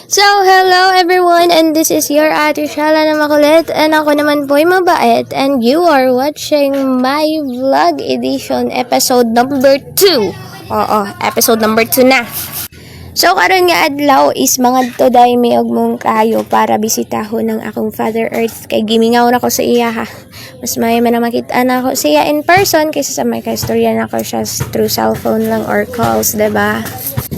So, hello everyone, and this is your Ate Shala na makulit, and ako naman po'y mabait, and you are watching my vlog edition episode number 2. Oo, episode number 2 na. So, karon nga adlaw is mga today may mong kayo para bisitaho ng akong Father Earth, kay gimingaw na ko sa iya ha. Mas may man makita na ako siya in person kaysa sa may kaistorya na ko siya through cellphone lang or calls, diba?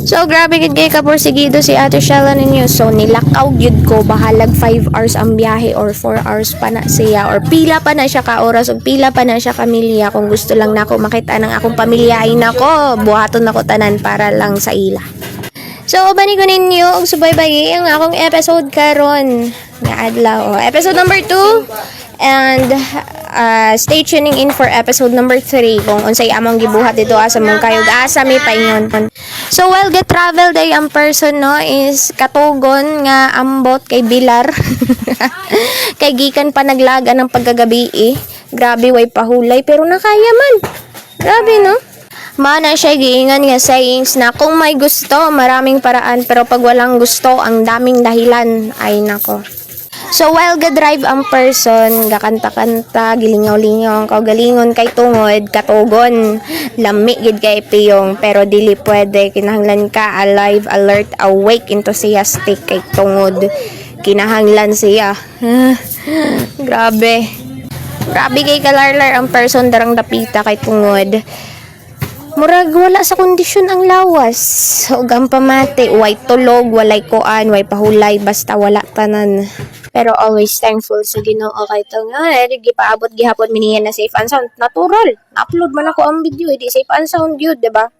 So, grabe gid kay kapursigido si Ate Shella ninyo. So, nilakaw gyud ko bahalag 5 hours ang biyahe or 4 hours pa na siya or pila pa na siya ka oras o pila pa na siya kamilya. Kung gusto lang nako makita ng akong pamilya ay nako, buhaton nako tanan para lang sa ila. So, bani ko ninyo og subaybay ang akong episode karon nga adlaw. Episode number 2 and stay tuning in for episode number 3 kung unsay among gibuhat dito asa mong kayog asa may paingon. So while get travel day ang person no is katugon nga ambot kay Bilar. Kay gikan pa naglaga ng paggagabi eh. Grabe way pahulay pero nakaya man. Grabe no. Mana siya giingan nga sayings na kung may gusto maraming paraan pero pag walang gusto ang daming dahilan ay nako. So while ga-drive ang person, gakanta-kanta, gilingaw-lingaw ang kaugalingon kay tungod, katugon, lami gid kay piyong, pero dili pwede, kinahanglan ka alive, alert, awake, enthusiastic kay tungod, kinahanglan siya. Grabe. Grabe kay kalarlar ang person darang dapita kay tungod. Murag wala sa kondisyon ang lawas. Ug ang pamati, way tulog, walay kuan, way pahulay, basta wala tanan. Pero always thankful sa Ginoo kay tungod gipaabot gihapon miniyan na safe and sound natural. Na-upload man ako ang video, di safe and sound gyud, diba?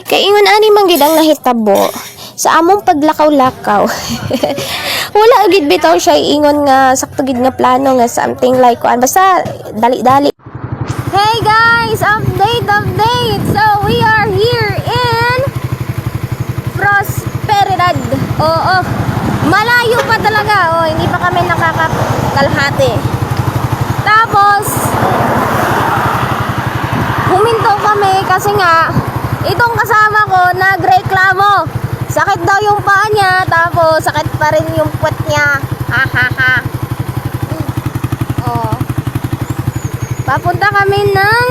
Kay ingon ani man gid ang nahitabo sa among paglakaw-lakaw. Wala gid bitaw siya ingon nga sakto gid nga plano nga something like kuan basta dali-dali. Hey guys, update. So we are here in Prosperidad. Oo. Malayo pa talaga, oh, hindi pa kami nakakakalahati. Tapos, huminto kami kasi nga, itong kasama ko nagreklamo. Sakit daw yung paa niya, tapos sakit pa rin yung puwet niya. Ha ha ha. Oh. Papunta kami ng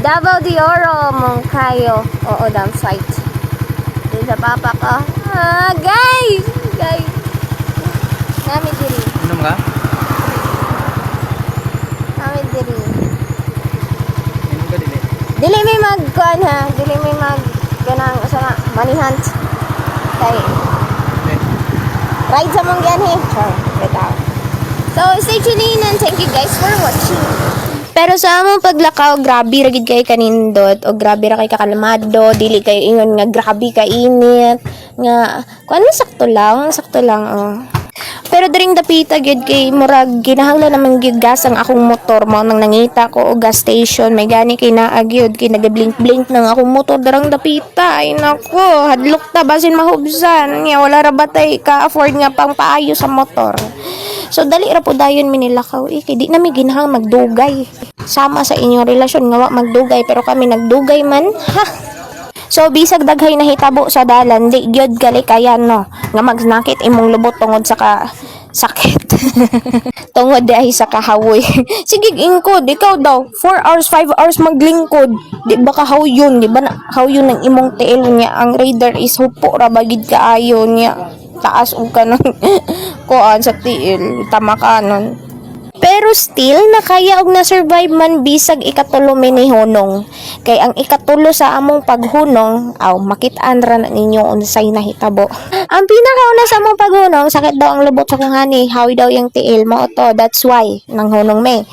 Davao de Oro, Moncayo. Oo, dam site. Dito sa papa ko. Guys! Nami diri. Inom ka? Nami diri. Inom ka dili? Dili may magkuhan ha. Dili may ganang sana manihant. Kay ride sa mong yan he. Sure. Bitaw. So stay tuned in and thank you guys for watching. Pero sa among paglakaw, grabe ra gid kay kanindot o grabe ra kay kakalamado, dili kay ingon nga grabe ka init nga kuan sakto lang oh. Pero during dapita gyud kay murag kinahanglan naman gyud gas ang akong motor mao nang nangita ko og gas station may gani kay naag gyud kay nagablink-blink nang akong motor darang dapita ay nako hadlok ta basin mahubsan nya wala ra batay ka afford nga pang paayo sa motor. So dali ra po dayon minilakaw kay di na mi ginahang magdugay. Sama sa inyong relasyon nga wa magdugay pero kami nagdugay man. Ha. So bisag daghay nahitabo sa dalan di gyud kalikayan no nga magnakit imong lubot tungod sa sakit. Tungod ay sa kahawoy. Sige ingkod ikaw daw 4 hours 5 hours maglingkod. Di ba kahawyon di ba hawyon ng imong tiil niya ang radar is hupo ra bagid kaayo niya. Taas og kanang kuan sa tiil tama kanon. Pero still nakaya og na-survive man bisag ikatulo minihunong. Kay ang ikatulo sa among paghunong, makit-an ra ninyo unsay nahitabo. Ang pinakauna sa among paghunong, sakit daw ang lubot sa kong hani, hawi daw yung tiil mo to. That's why nang hunong me.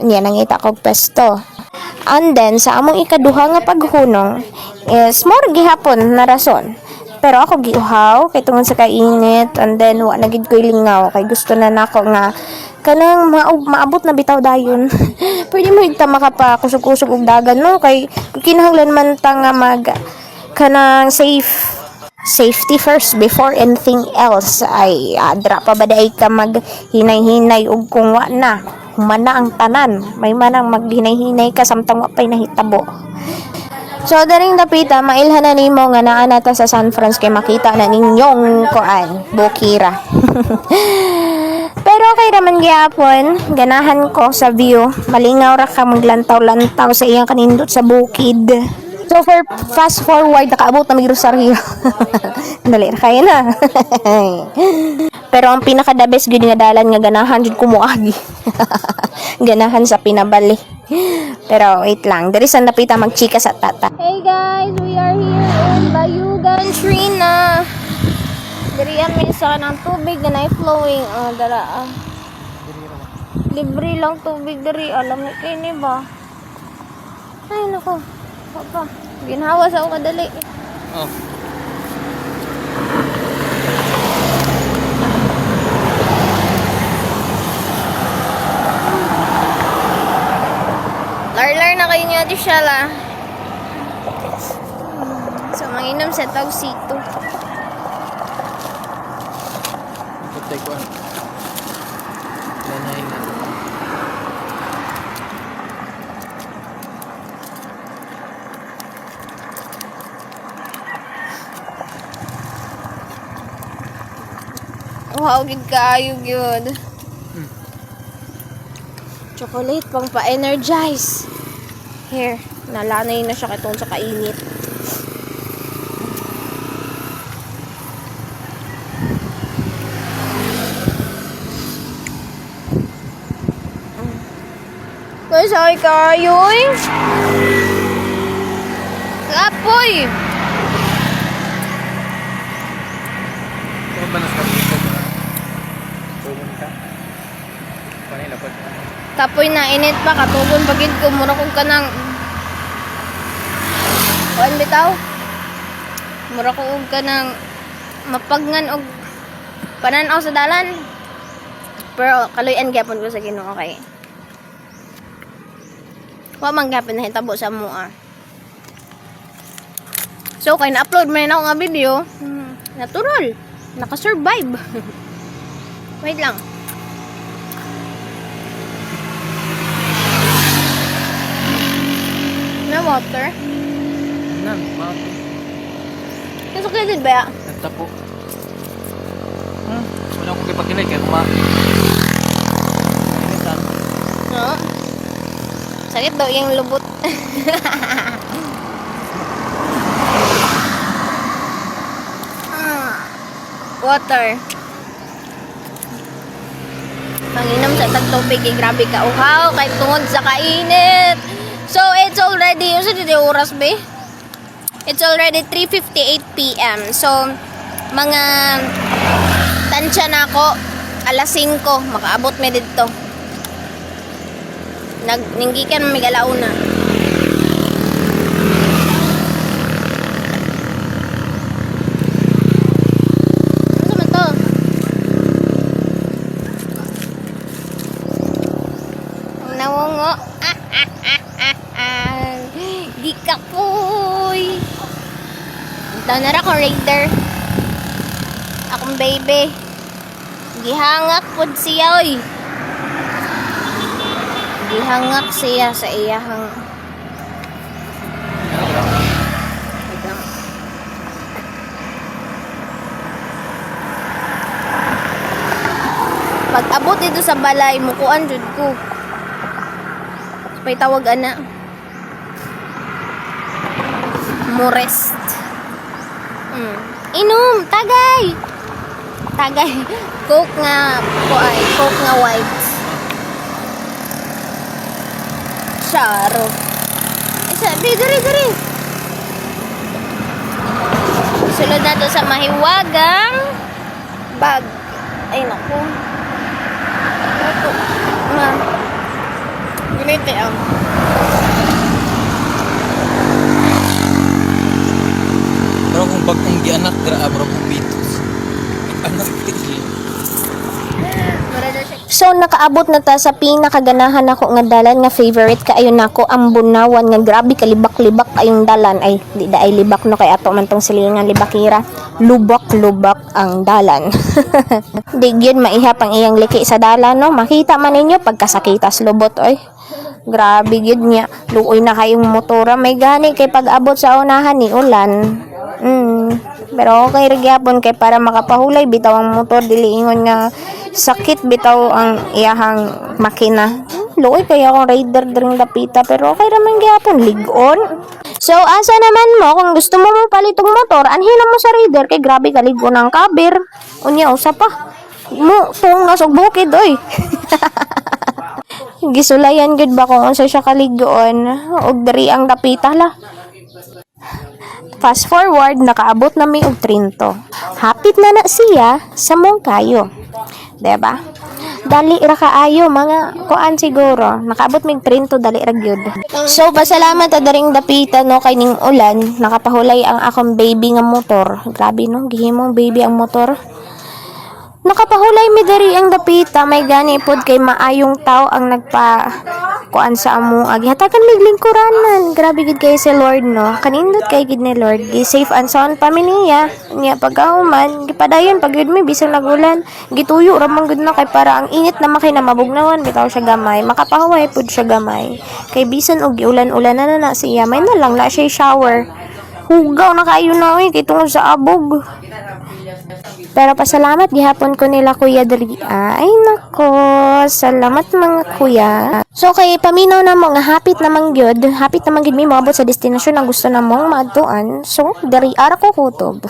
Niya nangita kog pesto. And then sa among ikaduha nga paghunong is more gihapon na rason. Pero ako giuhaw kay tungod sa kainit and then wa na gid koy lingaw kay gusto na nako nga kanang maabot na bitaw dayon. Pwede mo igta makapakusog-kusog og dagan no kay kinahanglan man ta nga mag kanang safety first before anything else ay adra pa ba day ka maghinay-hinay og kung wa na humana ang tanan may manang maghinay-hinay ka samtang wa pay nahitabo. So, daring dapita, mailhanan nimo nga naa nata sa San Francisco kay makita na ninyong kuan, bukira. Pero okay raman gyapon, ganahan ko sa view. Malingaw ra ka maglantaw-lantaw sa iyang kanindot sa bukid. So for fast forward, nakaabot na may Rosario. Dali ra kayo na. Pero ang pinaka the best gud nga dalan nga ganahan jud kumuagi. Ganahan sa pinabali. Pero wait lang, diri sa napita magchika sa tata. Hey guys, we are here in Bayugan, Trina. Diri amin sa ng tubig na flowing. Dara. Libre lang tubig diri. Alam ni kay ni ba? Ay nako. Papa, ginhawa sa ako kadali. Oh. Lar na kayo niya di siya la. So manginom sa Tausito. Patay ko. Lanahin na. Wow, gid kaayo gyud. Chocolate pang pa-energize. Here, nalanay na siya katong sa kainit. Guys, ay kayoy. Kapoy. Kung banas ka dito. Tugon ka. Panay lapad ka. Kapoy na init pa katubon pagid ko mura kog kanang kuan bitaw. Mura ko og kanang mapagngan og pananaw sa dalan. Pero kaluyan gyapon ko sa Ginoo kay. Wa man gyapon na hitabo sa mua. So kay na-upload man ako nga video. Natural. Naka-survive. Wait lang. Na water. Nan, ma. Nasuklitin ba ya? Nagtapo. Wala ko kipagkilay kaya kuma. No? Sakit daw yung lubot. Water. Panginom sa tagtubig, grabe ka uhaw, kay tungod sa kainit. So, it's already, yung sa oras ba? It's already 3:58 p.m. So, mga tansya na ako, alas 5, makaabot may dito. Ninggikan may galauna. Ano man to? Nawongo. Di ka poy. Tanara ko raider. Akong baby. Gihangak pod siya oy. Gihangak siya sa iyahang pag abot dito sa balay mukuan jud ko. Pay tawag ana. Morest. Inom, tagay. Tagay. Coke nga Coke nga white. Charo. Isa, diri. Sulod na to sa mahiwagang bag. Ay, naku. Ito. Gunite ang. Bro, kung bag kong gianak, dira bro kong bitos. Anak So nakaabot na ta sa pinakaganahan ako nga dalan nga favorite kaayo nako ang Bunawan nga grabe kalibak-libak kayong dalan ay di da ay libak no kay ato man tong silingan libakira lubak-lubak ang dalan. Di gyud maihap ang iyang liki sa dalan no makita man ninyo pagkasakitas lubot oy. Grabe gid niya. Luoy na kayong motora. May gani kay pag abot sa unahan ni ulan. Pero okay ra gyapon kay para makapahulay bitaw ang motor dili ingon nga sakit bitaw ang iyahang makina. Luoy kay akong rider dring dapita pero okay ra man gyapon ligon. So asa naman mo kung gusto mo palitong motor anhin mo sa rider kay grabe ka ligon ang kabir. Unya usa pa. Mo tong nasog bukid oy. Gisulayan gud ba kung unsa siya kaligon og diri ang dapita la. Fast forward, nakaabot na mi og Trinto. Hapit na siya sa Mongkayo. Diba? Dali ra kaayo mga kuan siguro. Nakaabot mig Trinto dali ra gyud. So pasalamat ta daring dapita no kay ning ulan, nakapahulay ang akong baby nga motor. Grabe no, gihimong baby ang motor. Nakapahulay mi diri ang dapita, may gani pod kay maayong tao ang nagpa kuan sa amo gihatagan mig lingkuranan. Grabe gid kay si Lord no, kanindot kay gid ni Lord, gi safe and sound pamilya niya pagkahuman gipadayon pag gid mi bisag nagulan gituyo ra man gud na kay para ang init na makay na mabugnawan bitaw siya gamay, makapahuway pod siya gamay kay bisan og ulan-ulan na siya may na lang na siya shower. Hugaw na kayo na kay tungod sa abog. Pero pasalamat gihapon ko nila Kuya diri. Ay nako, salamat mga kuya. So kay paminaw na mo nga hapit namang gyud mi moabot sa destinasyon na gusto namong maadtuan. So diri ara ko kutob.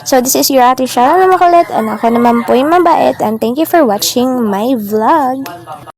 So this is your Ate Shara na makulit and ako naman po yung mabait and thank you for watching my vlog.